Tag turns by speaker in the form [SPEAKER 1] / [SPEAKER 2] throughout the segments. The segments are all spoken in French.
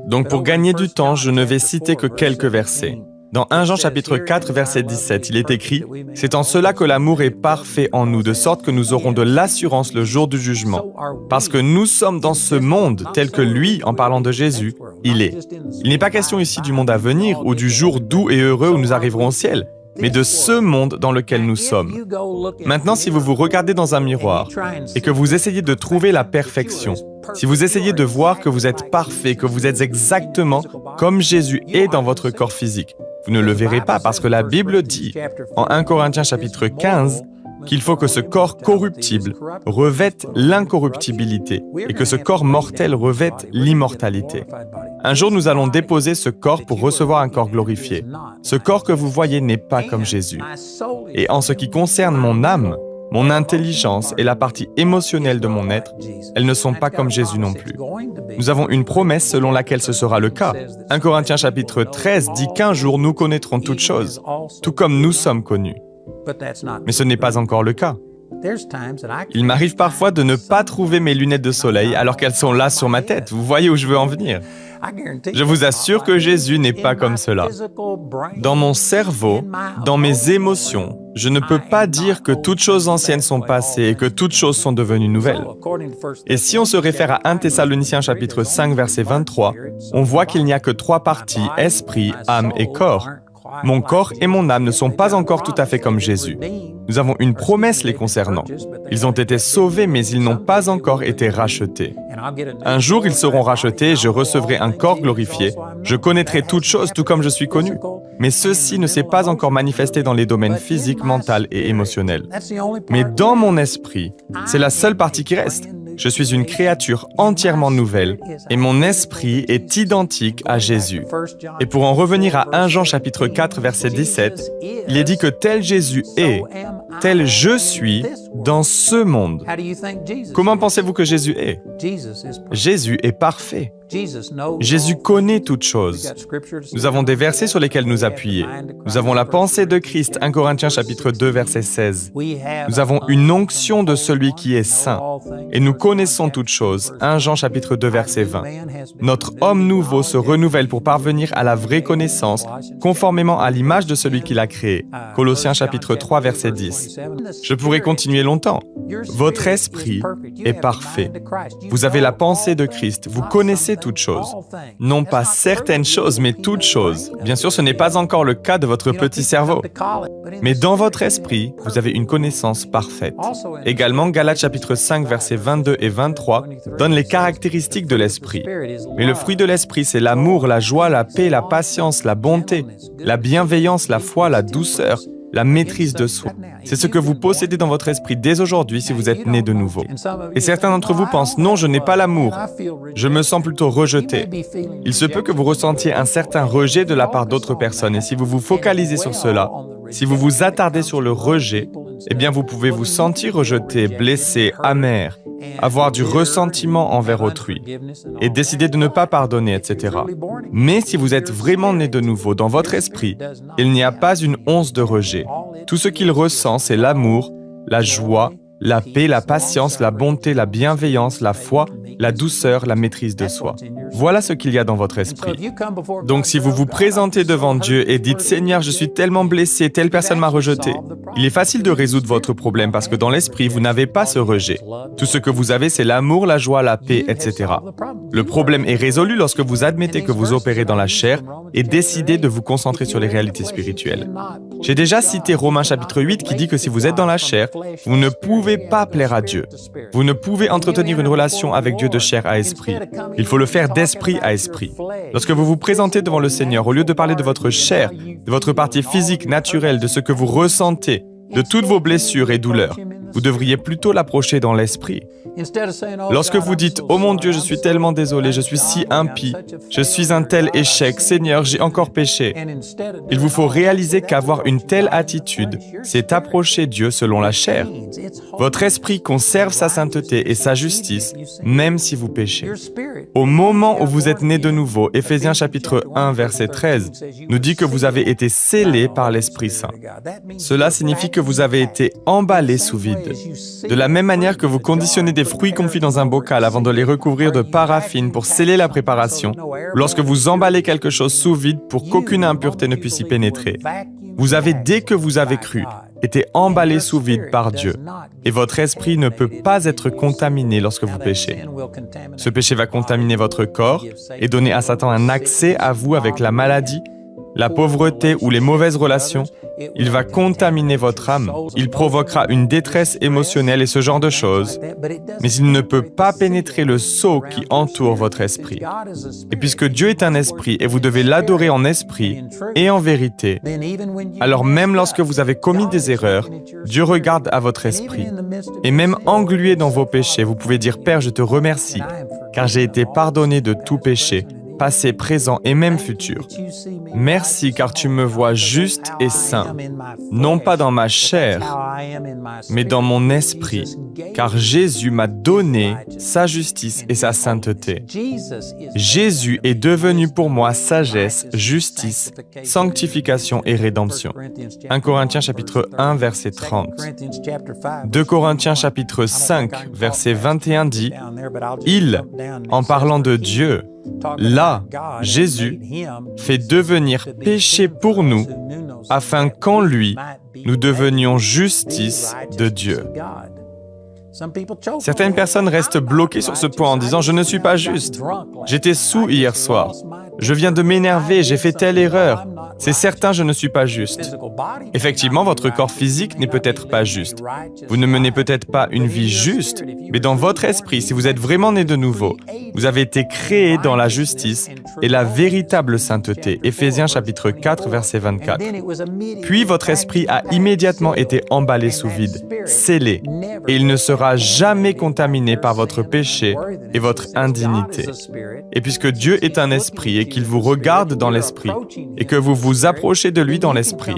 [SPEAKER 1] Donc pour gagner du temps, je ne vais citer que quelques versets. Dans 1 Jean chapitre 4, verset 17, il est écrit « C'est en cela que l'amour est parfait en nous, de sorte que nous aurons de l'assurance le jour du jugement. Parce que nous sommes dans ce monde tel que lui, en parlant de Jésus, il est. Il n'est pas question ici du monde à venir ou du jour doux et heureux où nous arriverons au ciel, mais de ce monde dans lequel nous sommes. Maintenant, si vous vous regardez dans un miroir et que vous essayez de trouver la perfection, si vous essayez de voir que vous êtes parfait, que vous êtes exactement comme Jésus est dans votre corps physique, vous ne le verrez pas parce que la Bible dit, en 1 Corinthiens chapitre 15, qu'il faut que ce corps corruptible revête l'incorruptibilité et que ce corps mortel revête l'immortalité. Un jour, nous allons déposer ce corps pour recevoir un corps glorifié. Ce corps que vous voyez n'est pas comme Jésus. Et en ce qui concerne mon âme, mon intelligence et la partie émotionnelle de mon être, elles ne sont pas comme Jésus non plus. Nous avons une promesse selon laquelle ce sera le cas. 1 Corinthiens chapitre 13 dit qu'un jour nous connaîtrons toutes choses, tout comme nous sommes connus. Mais ce n'est pas encore le cas. Il m'arrive parfois de ne pas trouver mes lunettes de soleil alors qu'elles sont là sur ma tête. Vous voyez où je veux en venir? Je vous assure que Jésus n'est pas comme cela. Dans mon cerveau, dans mes émotions, je ne peux pas dire que toutes choses anciennes sont passées et que toutes choses sont devenues nouvelles. Et si on se réfère à 1 Thessaloniciens chapitre 5, verset 23, on voit qu'il n'y a que 3 parties, esprit, âme et corps. Mon corps et mon âme ne sont pas encore tout à fait comme Jésus. Nous avons une promesse les concernant. Ils ont été sauvés, mais ils n'ont pas encore été rachetés. Un jour, ils seront rachetés et je recevrai un corps glorifié. Je connaîtrai toutes choses tout comme je suis connu. Mais ceci ne s'est pas encore manifesté dans les domaines physiques, mental et émotionnels. Mais dans mon esprit, c'est la seule partie qui reste. Je suis une créature entièrement nouvelle et mon esprit est identique à Jésus. Et pour en revenir à 1 Jean chapitre 4, verset 17, il est dit que tel Jésus est, tel je suis dans ce monde. Comment pensez-vous que Jésus est? Jésus est parfait. Jésus connaît toutes choses. Nous avons des versets sur lesquels nous appuyer. Nous avons la pensée de Christ, 1 Corinthiens chapitre 2, verset 16. Nous avons une onction de celui qui est saint. Et nous connaissons toutes choses, 1 Jean chapitre 2, verset 20. Notre homme nouveau se renouvelle pour parvenir à la vraie connaissance, conformément à l'image de celui qui l'a créé. Colossiens chapitre 3, verset 10. Je pourrais continuer longtemps. Votre esprit est parfait. Vous avez la pensée de Christ. Vous connaissez toutes choses. Non pas certaines choses, mais toutes choses. Bien sûr, ce n'est pas encore le cas de votre petit cerveau. Mais dans votre esprit, vous avez une connaissance parfaite. Également, Galates chapitre 5, versets 22 et 23 donne les caractéristiques de l'esprit. Mais le fruit de l'esprit, c'est l'amour, la joie, la paix, la patience, la bonté, la bienveillance, la foi, la douceur, la maîtrise de soi. C'est ce que vous possédez dans votre esprit dès aujourd'hui si vous êtes né de nouveau. Et certains d'entre vous pensent « Non, je n'ai pas l'amour. Je me sens plutôt rejeté. » Il se peut que vous ressentiez un certain rejet de la part d'autres personnes et si vous vous focalisez sur cela, si vous vous attardez sur le rejet, eh bien vous pouvez vous sentir rejeté, blessé, amer, avoir du ressentiment envers autrui et décider de ne pas pardonner, etc. Mais si vous êtes vraiment né de nouveau dans votre esprit, il n'y a pas une once de rejet. Tout ce qu'il ressent, c'est l'amour, la joie, la paix, la patience, la bonté, la bienveillance, la foi, la douceur, la maîtrise de soi. Voilà ce qu'il y a dans votre esprit. Donc si vous vous présentez devant Dieu et dites « Seigneur, je suis tellement blessé, telle personne m'a rejeté », il est facile de résoudre votre problème parce que dans l'esprit, vous n'avez pas ce rejet. Tout ce que vous avez, c'est l'amour, la joie, la paix, etc. Le problème est résolu lorsque vous admettez que vous opérez dans la chair et décidez de vous concentrer sur les réalités spirituelles. J'ai déjà cité Romains chapitre 8 qui dit que si vous êtes dans la chair, vous ne pouvez pas plaire à Dieu. Vous ne pouvez entretenir une relation avec Dieu de chair à esprit. Il faut le faire d'esprit à esprit. Lorsque vous vous présentez devant le Seigneur, au lieu de parler de votre chair, de votre partie physique naturelle, de ce que vous ressentez, de toutes vos blessures et douleurs, vous devriez plutôt l'approcher dans l'esprit. Lorsque vous dites « Oh mon Dieu, je suis tellement désolé, je suis si impie, je suis un tel échec, Seigneur, j'ai encore péché », il vous faut réaliser qu'avoir une telle attitude, c'est approcher Dieu selon la chair. Votre esprit conserve sa sainteté et sa justice, même si vous péchez. Au moment où vous êtes né de nouveau, Éphésiens chapitre 1, verset 13, nous dit que vous avez été scellés par l'Esprit Saint. Cela signifie que vous avez été emballés sous vide. De la même manière que vous conditionnez des fruits confits dans un bocal avant de les recouvrir de paraffine pour sceller la préparation, ou lorsque vous emballez quelque chose sous vide pour qu'aucune impureté ne puisse y pénétrer. Vous avez, dès que vous avez cru, été emballé sous vide par Dieu, et votre esprit ne peut pas être contaminé lorsque vous péchez. Ce péché va contaminer votre corps et donner à Satan un accès à vous avec la maladie, la pauvreté ou les mauvaises relations. Il va contaminer votre âme, il provoquera une détresse émotionnelle et ce genre de choses, mais il ne peut pas pénétrer le sceau qui entoure votre esprit. Et puisque Dieu est un esprit et vous devez l'adorer en esprit et en vérité, alors même lorsque vous avez commis des erreurs, Dieu regarde à votre esprit. Et même englué dans vos péchés, vous pouvez dire « Père, je te remercie, car j'ai été pardonné de tout péché, passé, présent et même futur. Merci car tu me vois juste et saint, non pas dans ma chair, mais dans mon esprit, car Jésus m'a donné sa justice et sa sainteté. Jésus est devenu pour moi sagesse, justice, sanctification et rédemption. 1 Corinthiens chapitre 1, verset 30. 2 Corinthiens chapitre 5, verset 21 dit « Il, en parlant de Dieu, là, Jésus, fait devenir péché pour nous, afin qu'en lui, nous devenions justice de Dieu. » Certaines personnes restent bloquées sur ce point en disant « Je ne suis pas juste. J'étais saoul hier soir. Je viens de m'énerver, j'ai fait telle erreur. C'est certain, je ne suis pas juste. » Effectivement, votre corps physique n'est peut-être pas juste. Vous ne menez peut-être pas une vie juste, mais dans votre esprit, si vous êtes vraiment né de nouveau, vous avez été créé dans la justice et la véritable sainteté. Éphésiens chapitre 4, verset 24. Puis votre esprit a immédiatement été emballé sous vide, scellé, et il ne sera jamais contaminé par votre péché et votre indignité. Et puisque Dieu est un esprit et qu'il vous regarde dans l'esprit, et que vous vous approchez de lui dans l'esprit,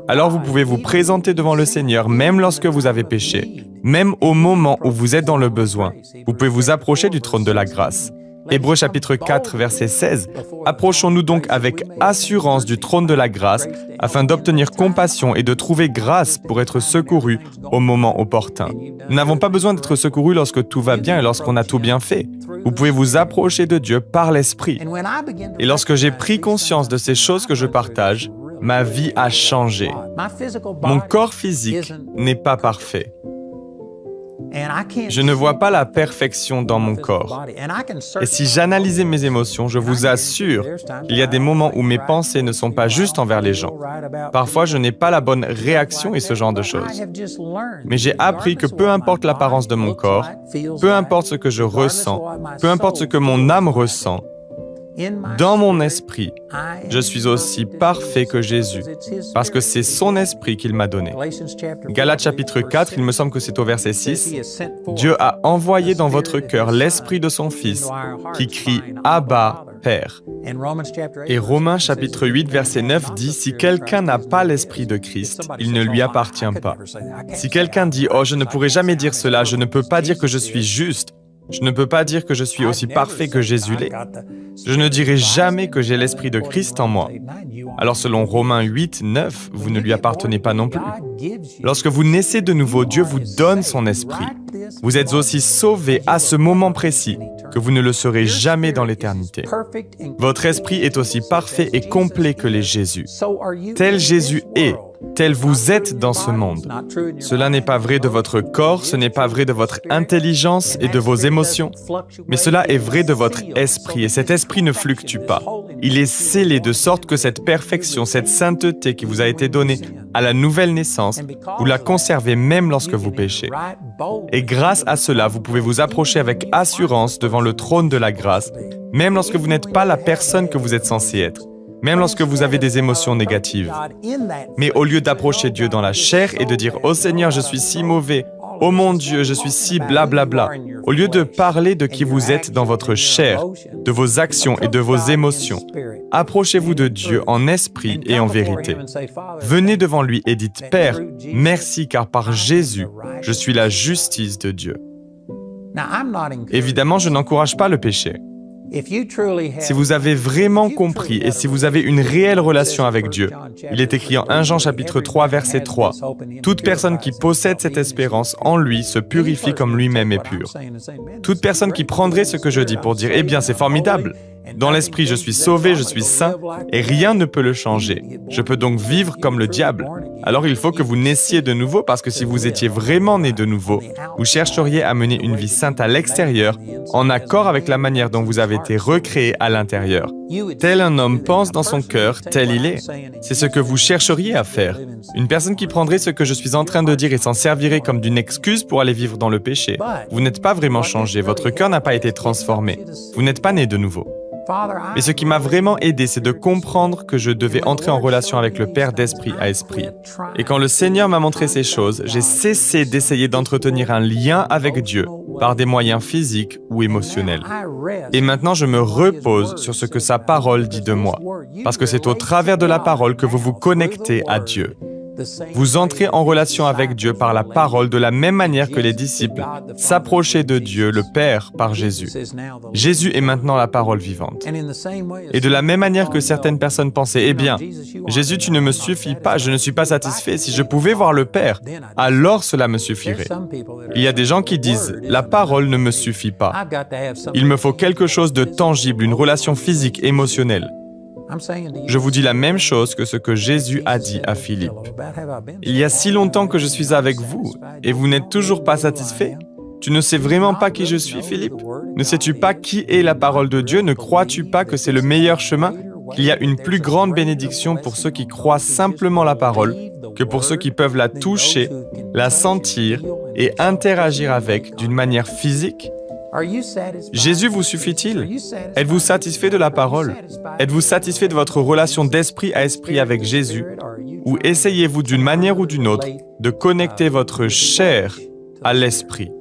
[SPEAKER 1] alors vous pouvez vous présenter devant le Seigneur même lorsque vous avez péché, même au moment où vous êtes dans le besoin. Vous pouvez vous approcher du trône de la grâce. Hébreux chapitre 4, verset 16. Approchons-nous donc avec assurance du trône de la grâce, afin d'obtenir compassion et de trouver grâce pour être secourus au moment opportun. Nous n'avons pas besoin d'être secourus lorsque tout va bien et lorsqu'on a tout bien fait. Vous pouvez vous approcher de Dieu par l'Esprit. Et lorsque j'ai pris conscience de ces choses que je partage, ma vie a changé. Mon corps physique n'est pas parfait. Je ne vois pas la perfection dans mon corps. Et si j'analysais mes émotions, je vous assure qu'il y a des moments où mes pensées ne sont pas justes envers les gens. Parfois, je n'ai pas la bonne réaction et ce genre de choses. Mais j'ai appris que peu importe l'apparence de mon corps, peu importe ce que je ressens, peu importe ce que mon âme ressent, dans mon esprit, je suis aussi parfait que Jésus, parce que c'est son esprit qu'il m'a donné. Galates chapitre 4, il me semble que c'est au verset 6, Dieu a envoyé dans votre cœur l'esprit de son Fils, qui crie « Abba, Père ». Et Romains chapitre 8, verset 9 dit « Si quelqu'un n'a pas l'esprit de Christ, il ne lui appartient pas. » Si quelqu'un dit « Oh, je ne pourrai jamais dire cela, je ne peux pas dire que je suis juste, je ne peux pas dire que je suis aussi parfait que Jésus l'est. Je ne dirai jamais que j'ai l'Esprit de Christ en moi. » Alors selon Romains 8, 9, vous ne lui appartenez pas non plus. Lorsque vous naissez de nouveau, Dieu vous donne son esprit. Vous êtes aussi sauvés à ce moment précis que vous ne le serez jamais dans l'éternité. Votre esprit est aussi parfait et complet que l'est Jésus. Tel Jésus est, tel vous êtes dans ce monde. Cela n'est pas vrai de votre corps, ce n'est pas vrai de votre intelligence et de vos émotions, mais cela est vrai de votre esprit, et cet esprit ne fluctue pas. Il est scellé de sorte que cette perfection, cette sainteté qui vous a été donnée à la nouvelle naissance, vous la conservez même lorsque vous péchez. Et grâce à cela, vous pouvez vous approcher avec assurance devant le trône de la grâce, même lorsque vous n'êtes pas la personne que vous êtes censé être. Même lorsque vous avez des émotions négatives. Mais au lieu d'approcher Dieu dans la chair et de dire « Oh Seigneur, je suis si mauvais. Oh mon Dieu, je suis si blablabla. » Au lieu de parler de qui vous êtes dans votre chair, de vos actions et de vos émotions, approchez-vous de Dieu en esprit et en vérité. Venez devant lui et dites « Père, merci car par Jésus, je suis la justice de Dieu. » Évidemment, je n'encourage pas le péché. Si vous avez vraiment compris et si vous avez une réelle relation avec Dieu, il est écrit en 1 Jean chapitre 3, verset 3, « Toute personne qui possède cette espérance en lui se purifie comme lui-même est pur. » Toute personne qui prendrait ce que je dis pour dire « Eh bien, c'est formidable !» Dans l'esprit, je suis sauvé, je suis saint, et rien ne peut le changer. Je peux donc vivre comme le diable. Alors il faut que vous naissiez de nouveau, parce que si vous étiez vraiment né de nouveau, vous chercheriez à mener une vie sainte à l'extérieur, en accord avec la manière dont vous avez été recréé à l'intérieur. Tel un homme pense dans son cœur, tel il est. C'est ce que vous chercheriez à faire. Une personne qui prendrait ce que je suis en train de dire et s'en servirait comme d'une excuse pour aller vivre dans le péché. Vous n'êtes pas vraiment changé, votre cœur n'a pas été transformé. Vous n'êtes pas né de nouveau. Mais ce qui m'a vraiment aidé, c'est de comprendre que je devais entrer en relation avec le Père d'esprit à esprit. Et quand le Seigneur m'a montré ces choses, j'ai cessé d'essayer d'entretenir un lien avec Dieu par des moyens physiques ou émotionnels. Et maintenant, je me repose sur ce que sa parole dit de moi, parce que c'est au travers de la parole que vous vous connectez à Dieu. Vous entrez en relation avec Dieu par la parole de la même manière que les disciples s'approchaient de Dieu, le Père, par Jésus. Jésus est maintenant la parole vivante. Et de la même manière que certaines personnes pensaient, « Eh bien, Jésus, tu ne me suffis pas, je ne suis pas satisfait. Si je pouvais voir le Père, alors cela me suffirait. » Il y a des gens qui disent, « La parole ne me suffit pas. Il me faut quelque chose de tangible, une relation physique, émotionnelle. » Je vous dis la même chose que ce que Jésus a dit à Philippe. Il y a si longtemps que je suis avec vous, et vous n'êtes toujours pas satisfait? Tu ne sais vraiment pas qui je suis, Philippe? Ne sais-tu pas qui est la parole de Dieu? Ne crois-tu pas que c'est le meilleur chemin? Qu'il y a une plus grande bénédiction pour ceux qui croient simplement la parole que pour ceux qui peuvent la toucher, la sentir et interagir avec d'une manière physique? Jésus vous suffit-il? Êtes-vous satisfait de la parole? Êtes-vous satisfait de votre relation d'esprit à esprit avec Jésus? Ou essayez-vous d'une manière ou d'une autre de connecter votre chair à l'esprit?